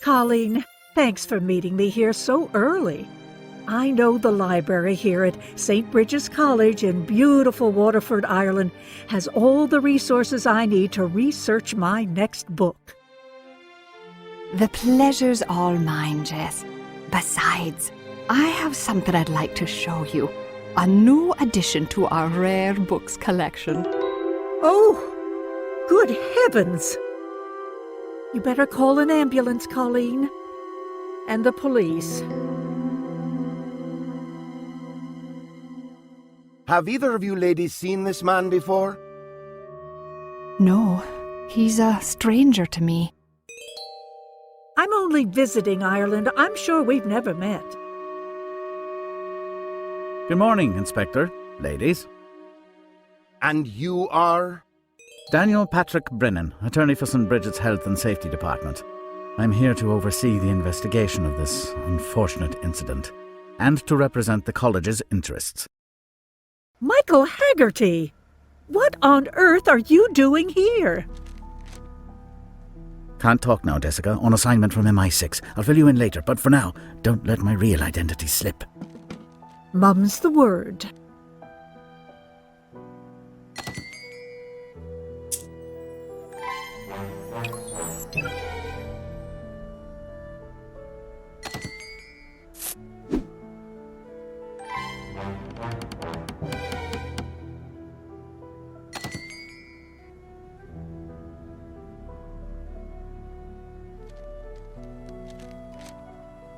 Colleen, thanks for meeting me here so early. I know the library here at St. Bridget's College in beautiful Waterford, Ireland, has all the resources I need to research my next book. The pleasure's all mine, Jess. Besides, I have something I'd like to show you. A new addition to our rare books collection. Oh, good heavens! You better call an ambulance, Colleen. And the police. Have either of you ladies seen this man before? No, he's a stranger to me. I'm only visiting Ireland. I'm sure we've never met. Good morning, Inspector. Ladies. And you are? Daniel Patrick Brennan, attorney for St. Bridget's Health and Safety Department. I'm here to oversee the investigation of this unfortunate incident and to represent the college's interests. Michael Haggerty! What on earth are you doing here? Can't talk now, Jessica. On assignment from MI6. I'll fill you in later, but for now, don't let my real identity slip. Mum's the word.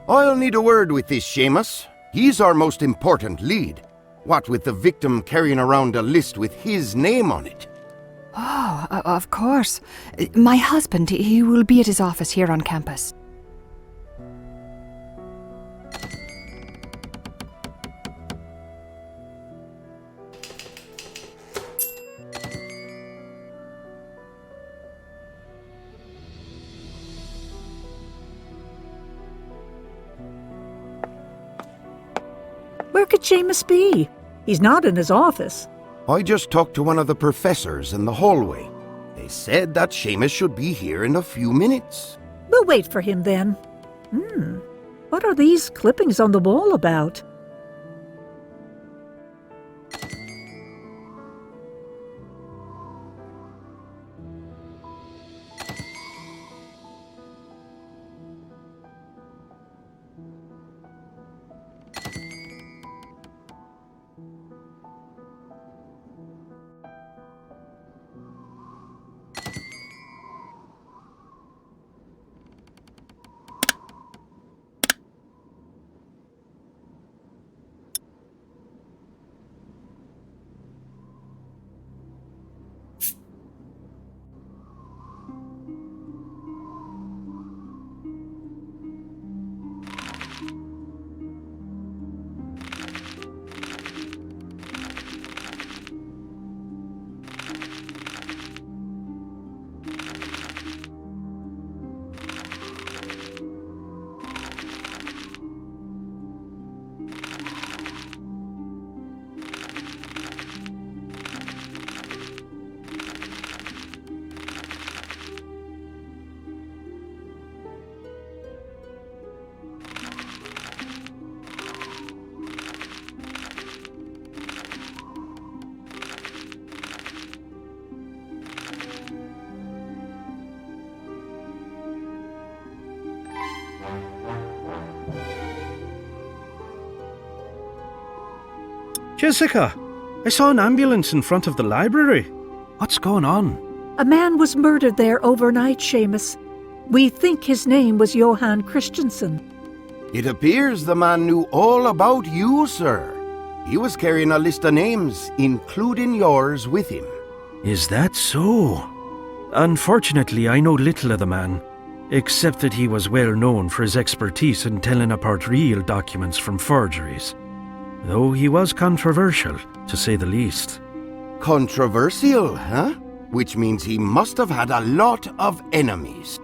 I'll need a word with this Seamus. He's our most important lead. What with the victim carrying around a list with his name on it? Oh, of course. My husband, he will be at his office here on campus. Where could Seamus be? He's not in his office. I just talked to one of the professors in the hallway. They said that Seamus should be here in a few minutes. We'll wait for him then. What are these clippings on the wall about? Jessica, I saw an ambulance in front of the library. What's going on? A man was murdered there overnight, Seamus. We think his name was Johan Christensen. It appears the man knew all about you, sir. He was carrying a list of names, including yours, with him. Is that so? Unfortunately, I know little of the man, except that he was well known for his expertise in telling apart real documents from forgeries. Though he was controversial, to say the least. Controversial, huh? Which means he must have had a lot of enemies.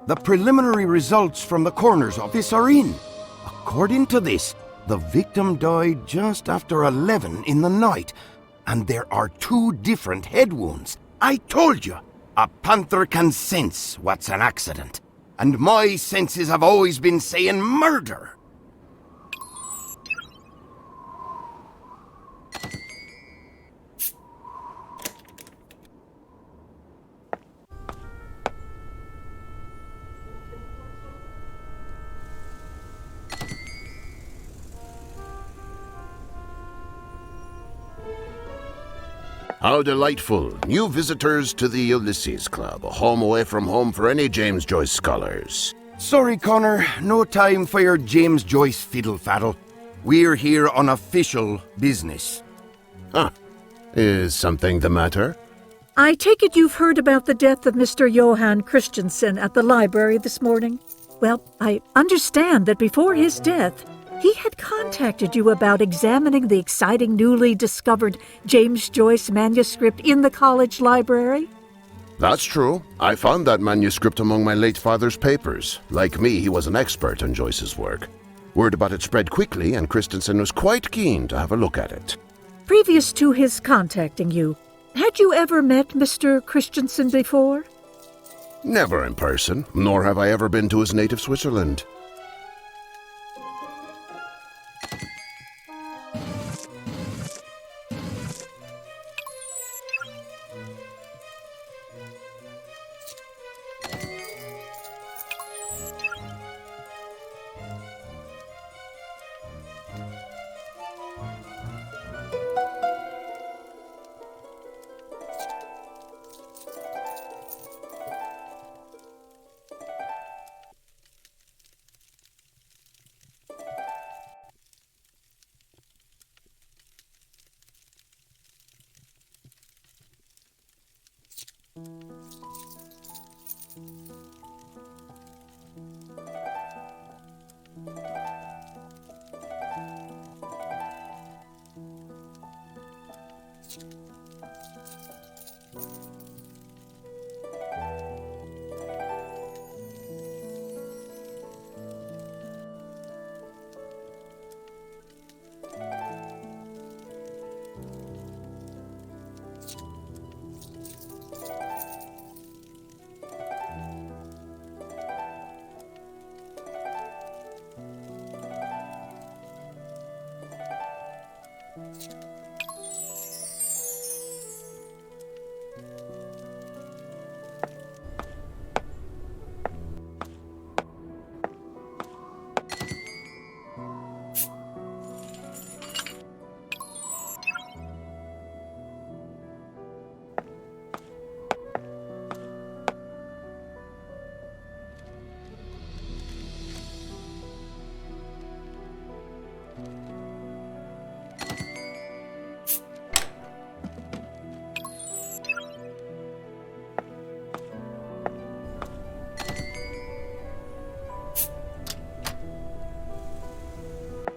The preliminary results from the coroner's office are in. According to this, the victim died just after 11 in the night, and there are 2 different head wounds. I told you, a panther can sense what's an accident, and my senses have always been saying murder. How delightful. New visitors to the Ulysses Club, a home away from home for any James Joyce scholars. Sorry, Connor, no time for your James Joyce fiddle-faddle. We're here on official business. Huh. Is something the matter? I take it you've heard about the death of Mr. Johann Christensen at the library this morning? Well, I understand that before his death, he had contacted you about examining the exciting newly discovered James Joyce manuscript in the college library. That's true. I found that manuscript among my late father's papers. Like me, he was an expert on Joyce's work. Word about it spread quickly, and Christensen was quite keen to have a look at it. Previous to his contacting you, had you ever met Mr. Christensen before? Never in person, nor have I ever been to his native Switzerland.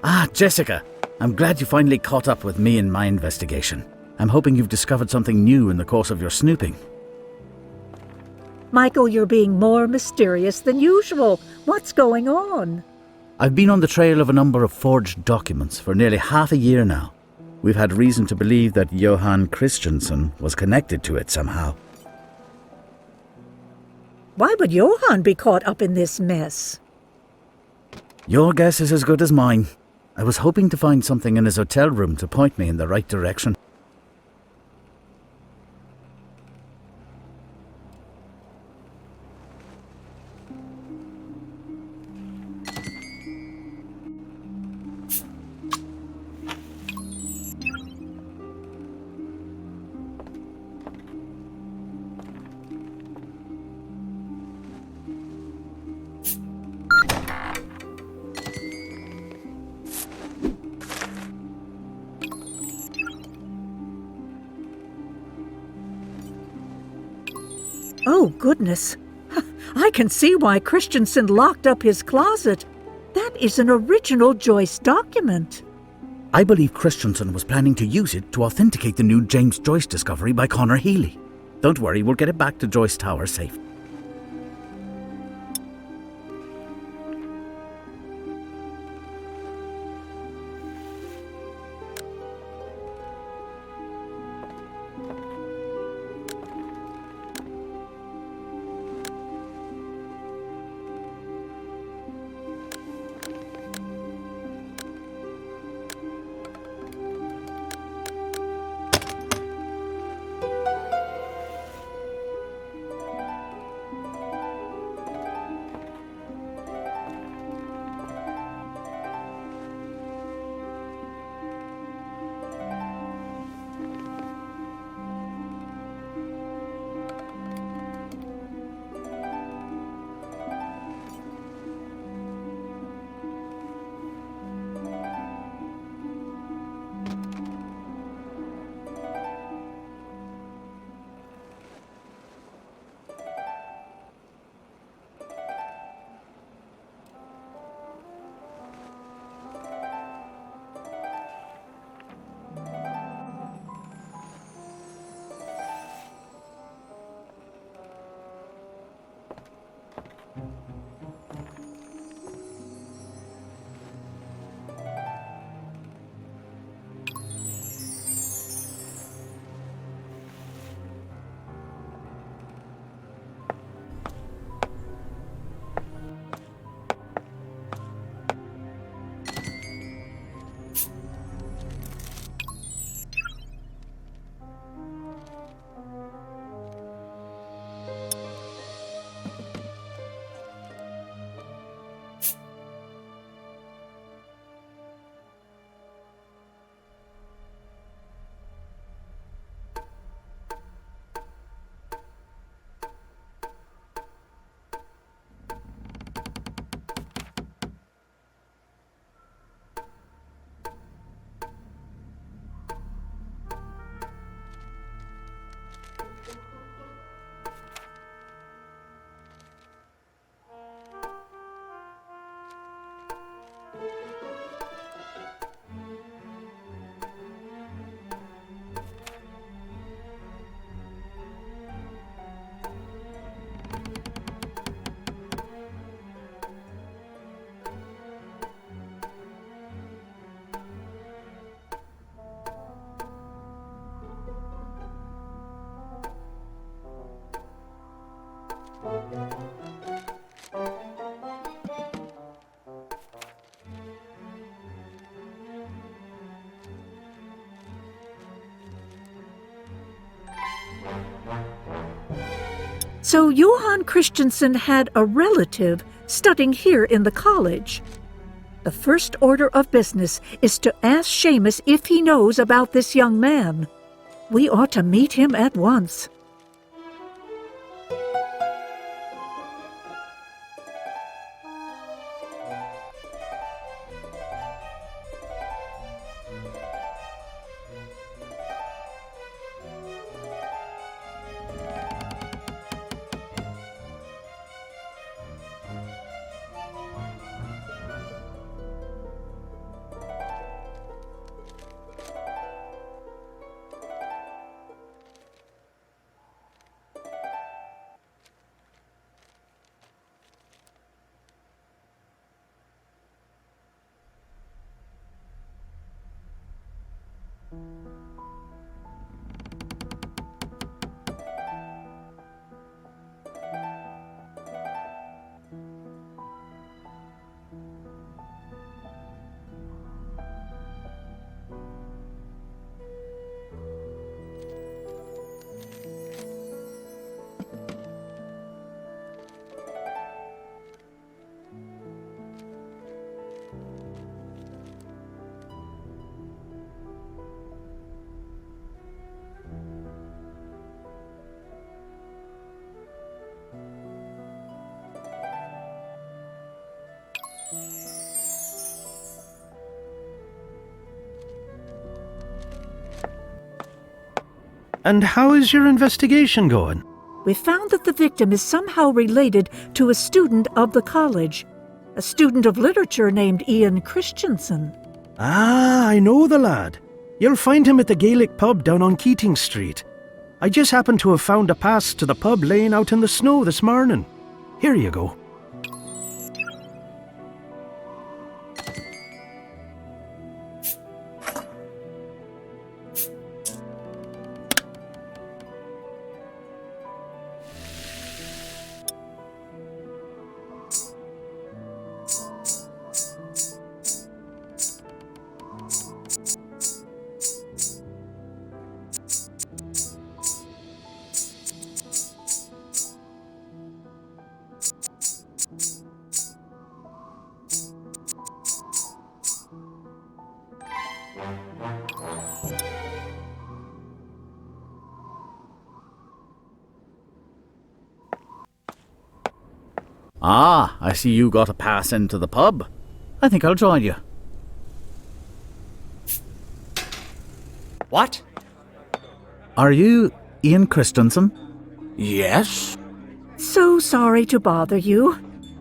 Ah, Jessica, I'm glad you finally caught up with me in my investigation. I'm hoping you've discovered something new in the course of your snooping. Michael, you're being more mysterious than usual. What's going on? I've been on the trail of a number of forged documents for nearly half a year now. We've had reason to believe that Johann Christensen was connected to it somehow. Why would Johann be caught up in this mess? Your guess is as good as mine. I was hoping to find something in his hotel room to point me in the right direction. Oh, goodness. I can see why Christensen locked up his closet. That is an original Joyce document. I believe Christensen was planning to use it to authenticate the new James Joyce discovery by Connor Healy. Don't worry, we'll get it back to Joyce Tower safe. So Johann Christensen had a relative studying here in the college. The first order of business is to ask Seamus if he knows about this young man. We ought to meet him at once. And how is your investigation going? We found that the victim is somehow related to a student of the college, a student of literature named Ian Christensen. Ah, I know the lad. You'll find him at the Gaelic pub down on Keating Street. I just happened to have found a pass to the pub laying out in the snow this morning. Here you go. Ah, I see you got a pass into the pub. I think I'll join you. What? Are you Ian Christensen? Yes? So sorry to bother you,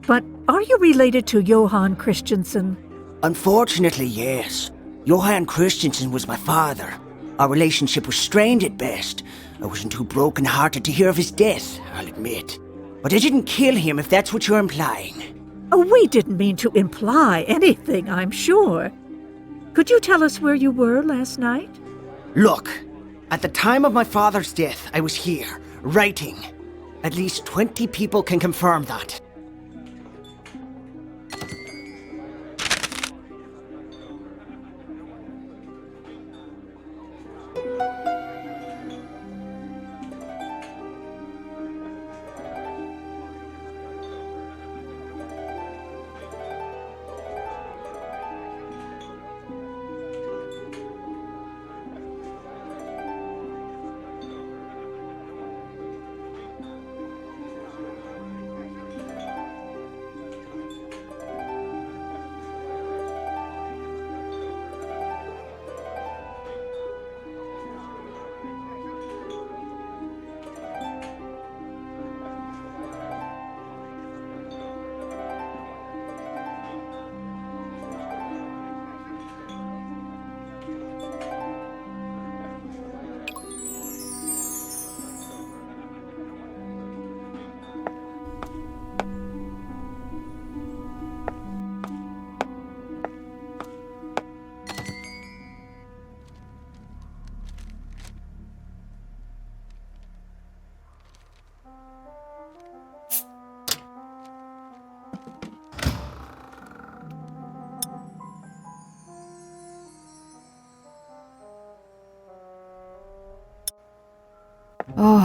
but are you related to Johann Christensen? Unfortunately, yes. Johann Christensen was my father. Our relationship was strained at best. I wasn't too broken-hearted to hear of his death, I'll admit. But I didn't kill him, if that's what you're implying. Oh, we didn't mean to imply anything, I'm sure. Could you tell us where you were last night? Look, at the time of my father's death, I was here, writing. At least 20 people can confirm that.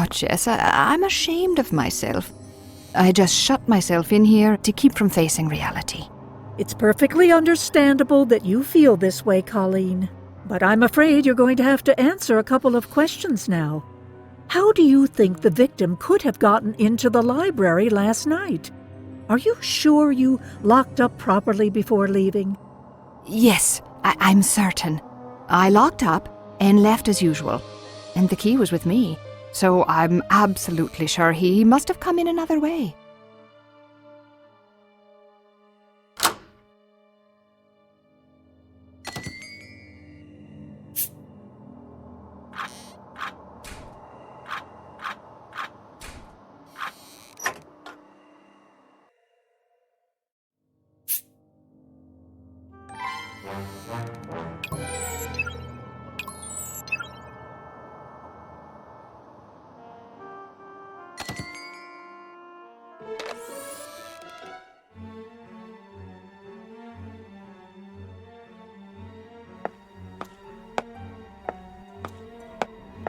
not, Jess. I'm ashamed of myself. I just shut myself in here to keep from facing reality. It's perfectly understandable that you feel this way, Colleen. But I'm afraid you're going to have to answer a couple of questions now. How do you think the victim could have gotten into the library last night? Are you sure you locked up properly before leaving? Yes, I'm certain. I locked up and left as usual, and the key was with me, so I'm absolutely sure he must have come in another way.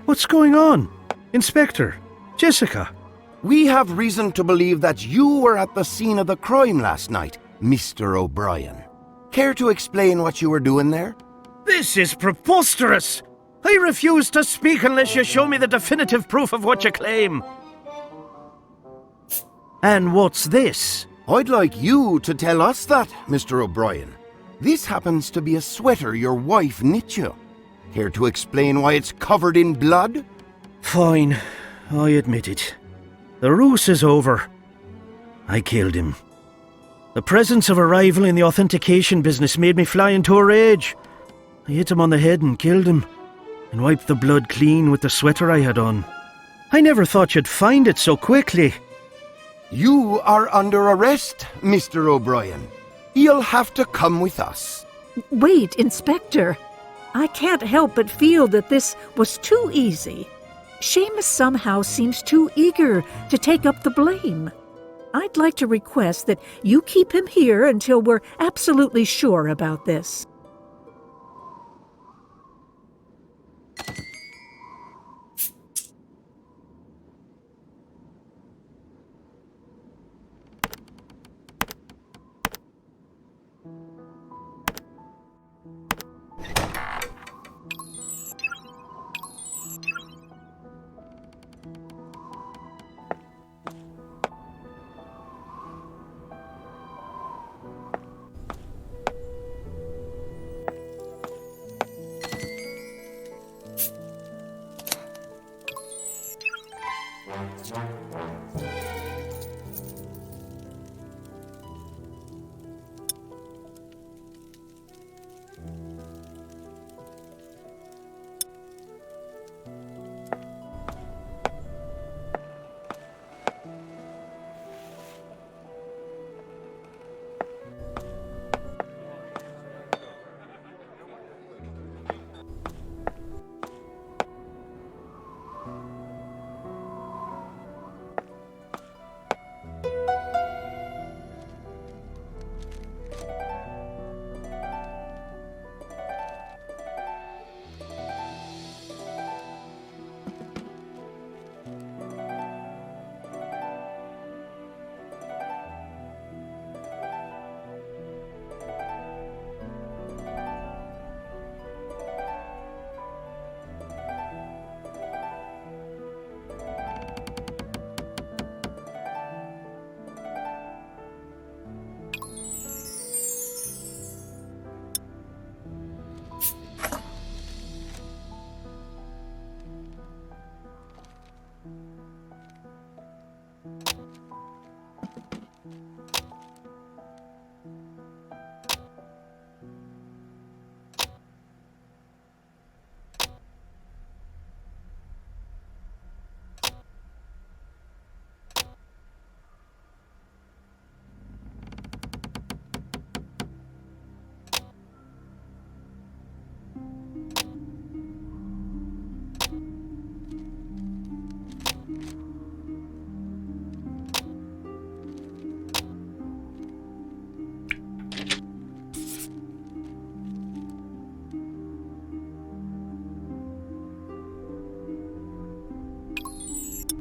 What's going on? Inspector? Jessica? We have reason to believe that you were at the scene of the crime last night, Mr. O'Brien. Care to explain what you were doing there? This is preposterous! I refuse to speak unless you show me the definitive proof of what you claim. And what's this? I'd like you to tell us that, Mr. O'Brien. This happens to be a sweater your wife knit you. Care to explain why it's covered in blood? Fine, I admit it. The ruse is over. I killed him. The presence of a rival in the authentication business made me fly into a rage. I hit him on the head and killed him, and wiped the blood clean with the sweater I had on. I never thought you'd find it so quickly. You are under arrest, Mr. O'Brien. You'll have to come with us. Wait, Inspector. I can't help but feel that this was too easy. Seamus somehow seems too eager to take up the blame. I'd like to request that you keep him here until we're absolutely sure about this.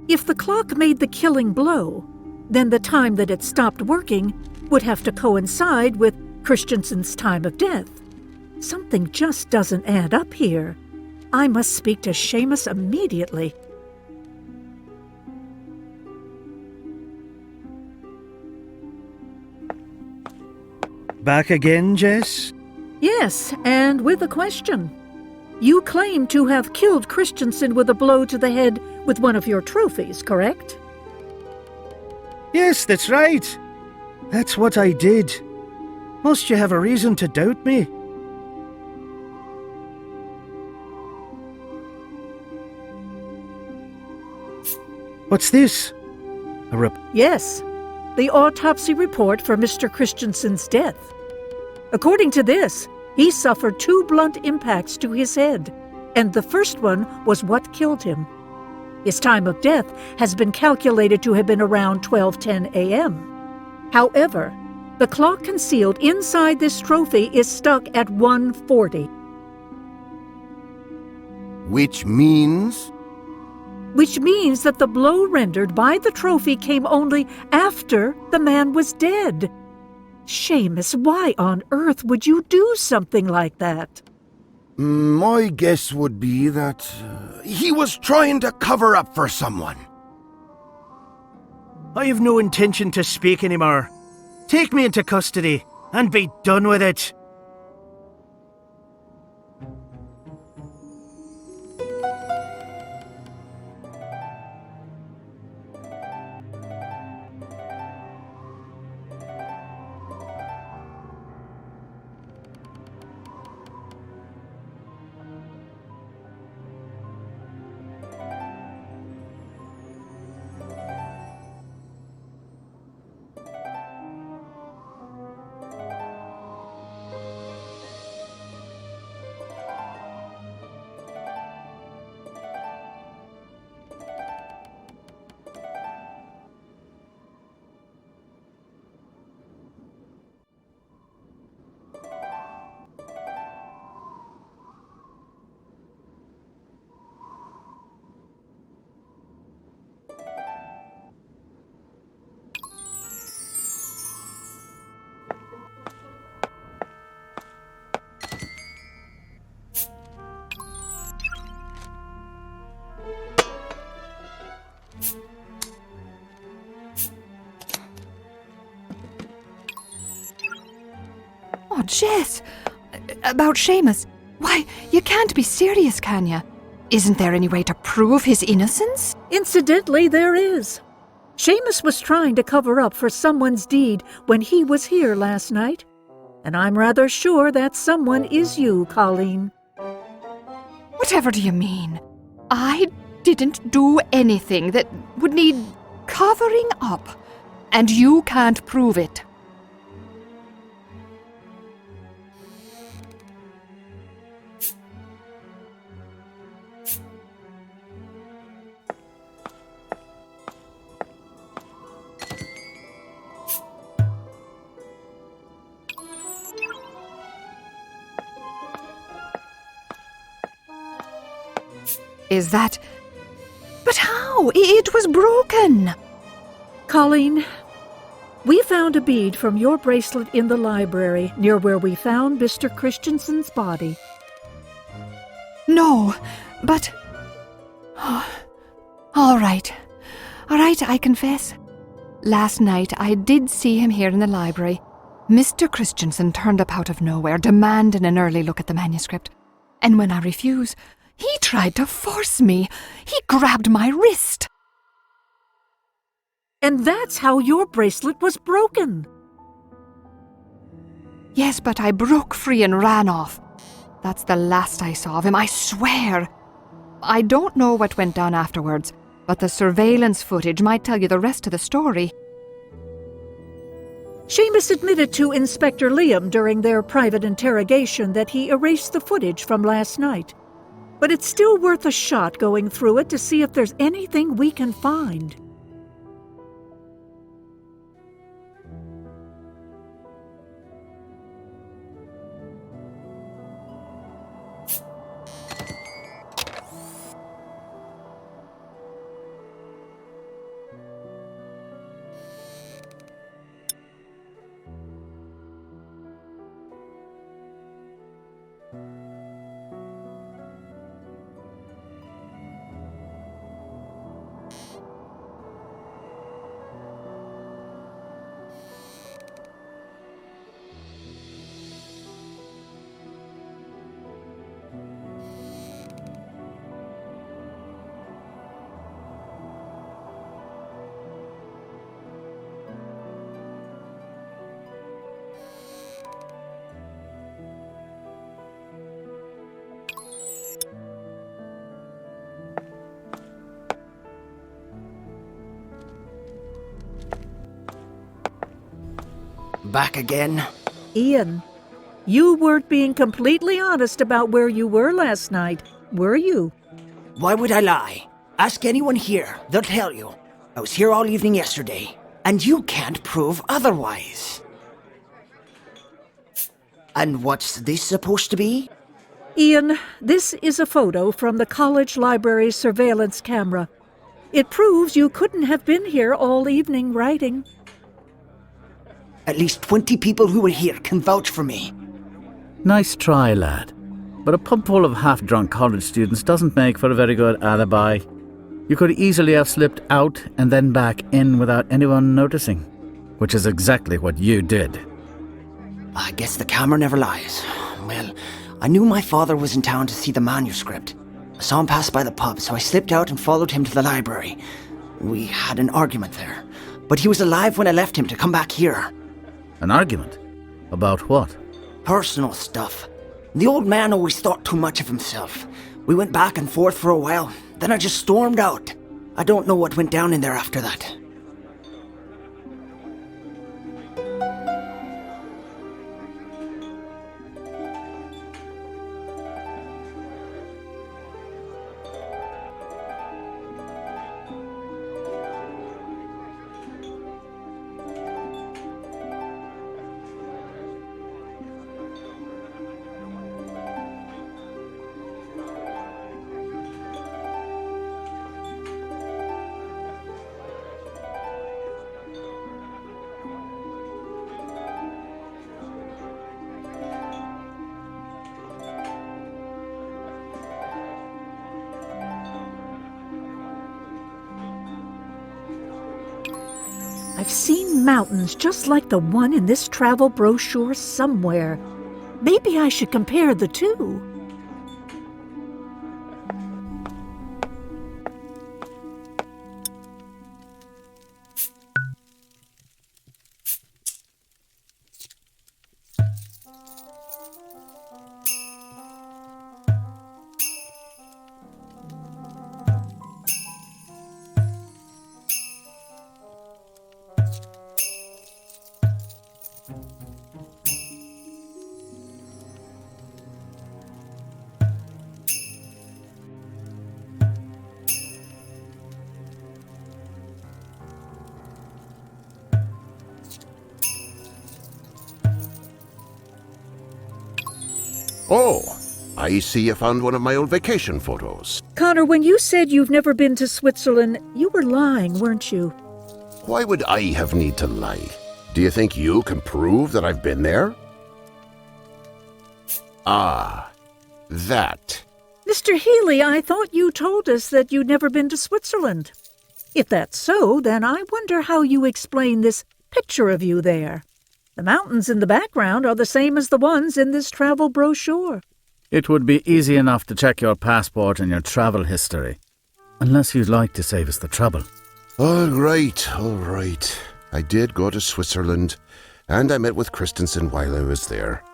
If the clock made the killing blow, then the time that it stopped working would have to coincide with Christensen's time of death. Something just doesn't add up here. I must speak to Seamus immediately. Back again, Jess? Yes, and with a question. You claim to have killed Christensen with a blow to the head with one of your trophies, correct? Yes, that's right. That's what I did. Must you have a reason to doubt me? What's this? Yes, the autopsy report for Mr. Christensen's death. According to this, he suffered 2 blunt impacts to his head, and the first one was what killed him. His time of death has been calculated to have been around 12:10 a.m. However, the clock concealed inside this trophy is stuck at 1:40. Which means? Which means that the blow rendered by the trophy came only after the man was dead. Seamus, why on earth would you do something like that? My guess would be that he was trying to cover up for someone. I have no intention to speak anymore. Take me into custody and be done with it. Oh, Jess! About Seamus. Why, you can't be serious, can you? Isn't there any way to prove his innocence? Incidentally, there is. Seamus was trying to cover up for someone's deed when he was here last night. And I'm rather sure that someone is you, Colleen. Whatever do you mean? I didn't do anything that would need covering up, and you can't prove it. Is that... But how? It was broken! Colleen, we found a bead from your bracelet in the library near where we found Mr. Christensen's body. No, but... Oh, all right, I confess. Last night I did see him here in the library. Mr. Christensen turned up out of nowhere, demanding an early look at the manuscript. And when I refused... He tried to force me. He grabbed my wrist. And that's how your bracelet was broken. Yes, but I broke free and ran off. That's the last I saw of him, I swear. I don't know what went down afterwards, but the surveillance footage might tell you the rest of the story. Seamus admitted to Inspector Liam during their private interrogation that he erased the footage from last night. But it's still worth a shot going through it to see if there's anything we can find. Back again? Ian, you weren't being completely honest about where you were last night, were you? Why would I lie? Ask anyone here, they'll tell you. I was here all evening yesterday, and you can't prove otherwise. And what's this supposed to be? Ian, this is a photo from the college library's surveillance camera. It proves you couldn't have been here all evening writing. At least 20 people who were here can vouch for me. Nice try, lad. But a pub full of half-drunk college students doesn't make for a very good alibi. You could easily have slipped out and then back in without anyone noticing, which is exactly what you did. I guess the camera never lies. Well, I knew my father was in town to see the manuscript. I saw him pass by the pub, so I slipped out and followed him to the library. We had an argument there, but he was alive when I left him to come back here. An argument? About what? Personal stuff. The old man always thought too much of himself. We went back and forth for a while, then I just stormed out. I don't know what went down in there after that. I've seen mountains just like the one in this travel brochure somewhere. Maybe I should compare the two. Oh, I see you found one of my old vacation photos. Connor, when you said you've never been to Switzerland, you were lying, weren't you? Why would I have need to lie? Do you think you can prove that I've been there? Ah, that. Mr. Healy, I thought you told us that you'd never been to Switzerland. If that's so, then I wonder how you explain this picture of you there. The mountains in the background are the same as the ones in this travel brochure. It would be easy enough to check your passport and your travel history. Unless you'd like to save us the trouble. All right. I did go to Switzerland, and I met with Christensen while I was there.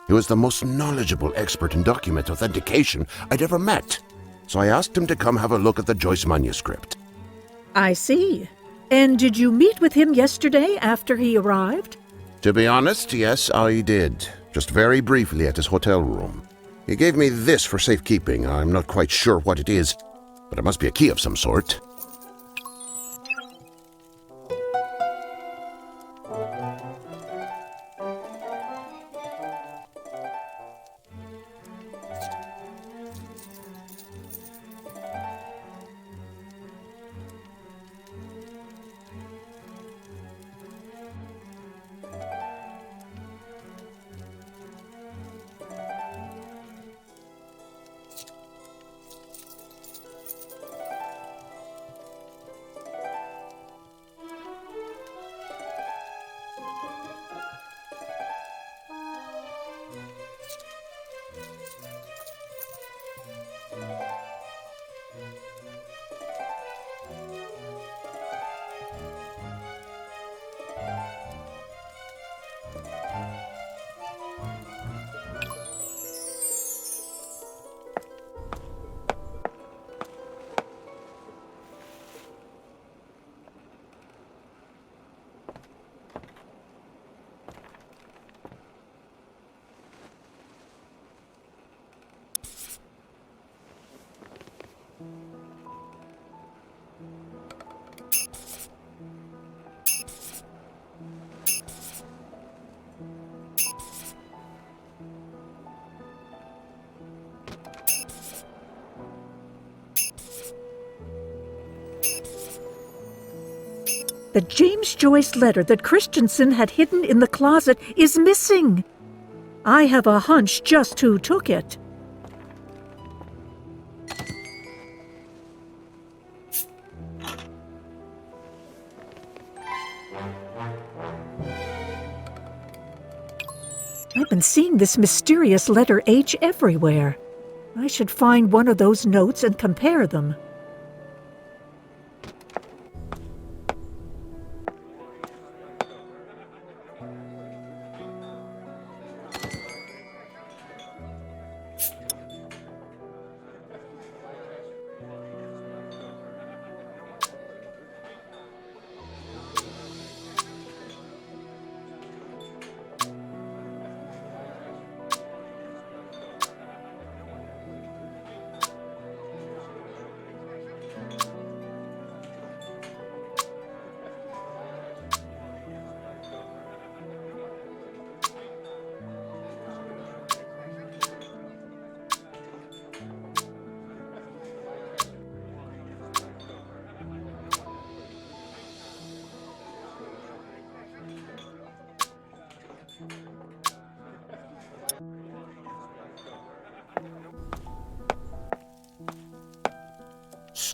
He was the most knowledgeable expert in document authentication I'd ever met. So I asked him to come have a look at the Joyce manuscript. I see. And did you meet with him yesterday after he arrived? To be honest, yes, I did. Just very briefly at his hotel room. He gave me this for safekeeping. I'm not quite sure what it is, but it must be a key of some sort. The James Joyce letter that Christensen had hidden in the closet is missing. I have a hunch just who took it. I've been seeing this mysterious letter H everywhere. I should find one of those notes and compare them.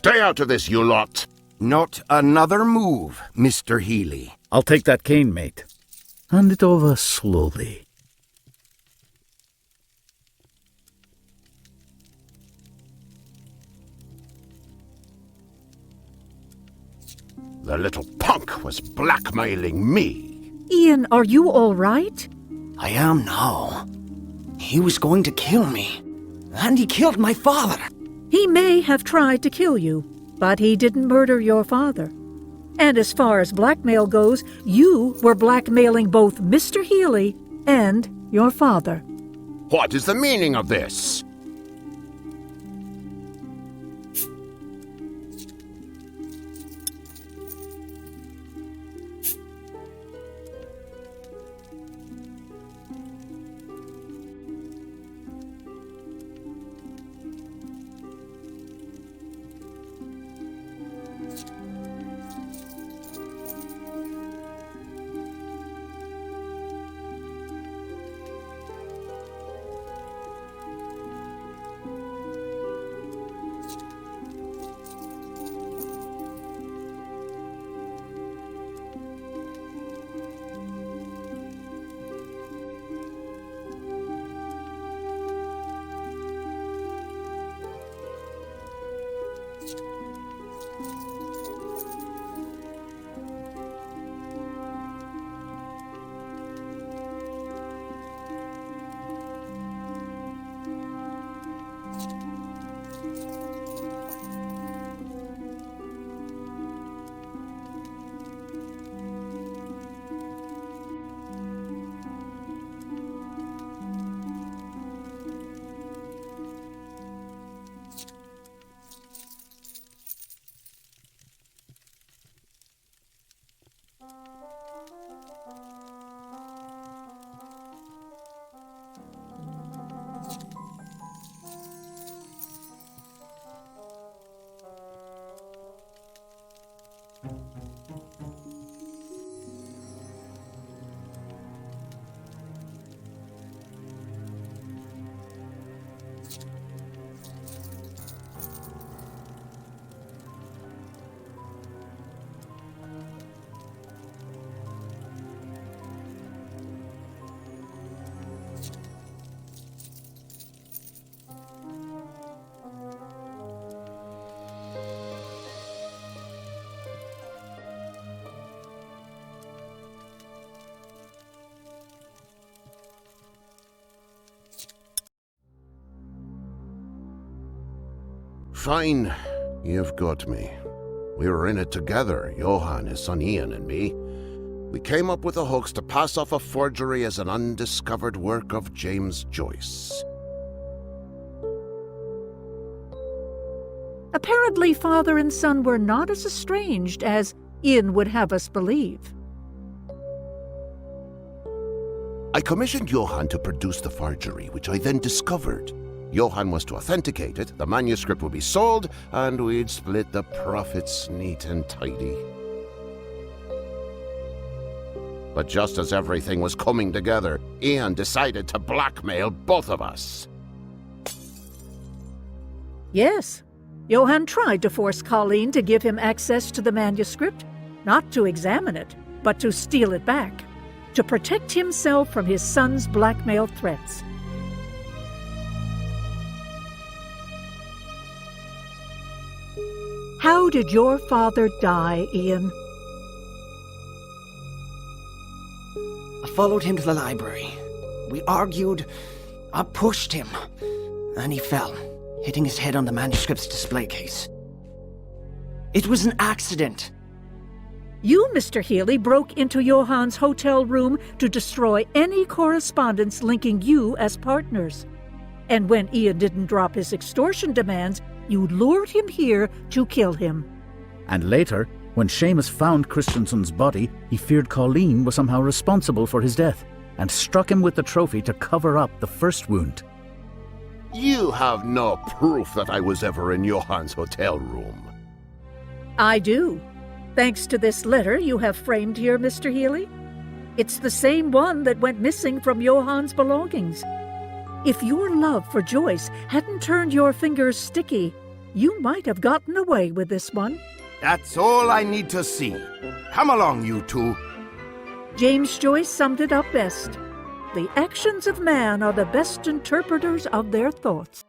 Stay out of this, you lot! Not another move, Mr. Healy. I'll take that cane, mate. Hand it over slowly. The little punk was blackmailing me. Ian, are you all right? I am now. He was going to kill me. And he killed my father. He may have tried to kill you, but he didn't murder your father. And as far as blackmail goes, you were blackmailing both Mr. Healy and your father. What is the meaning of this? Fine, you've got me. We were in it together, Johann, his son Ian, and me. We came up with the hoax to pass off a forgery as an undiscovered work of James Joyce. Apparently, father and son were not as estranged as Ian would have us believe. I commissioned Johann to produce the forgery, which I then discovered. Johann was to authenticate it, the manuscript would be sold, and we'd split the profits neat and tidy. But just as everything was coming together, Ian decided to blackmail both of us. Yes, Johann tried to force Colleen to give him access to the manuscript, not to examine it, but to steal it back, to protect himself from his son's blackmail threats. How did your father die, Ian? I followed him to the library. We argued. I pushed him. And he fell, hitting his head on the manuscript's display case. It was an accident. You, Mr. Healy, broke into Johann's hotel room to destroy any correspondence linking you as partners. And when Ian didn't drop his extortion demands, you lured him here to kill him. And later, when Seamus found Christensen's body, he feared Colleen was somehow responsible for his death, and struck him with the trophy to cover up the first wound. You have no proof that I was ever in Johann's hotel room. I do. Thanks to this letter you have framed here, Mr. Healy. It's the same one that went missing from Johann's belongings. If your love for Joyce hadn't turned your fingers sticky, you might have gotten away with this one. That's all I need to see. Come along, you two. James Joyce summed it up best. The actions of man are the best interpreters of their thoughts.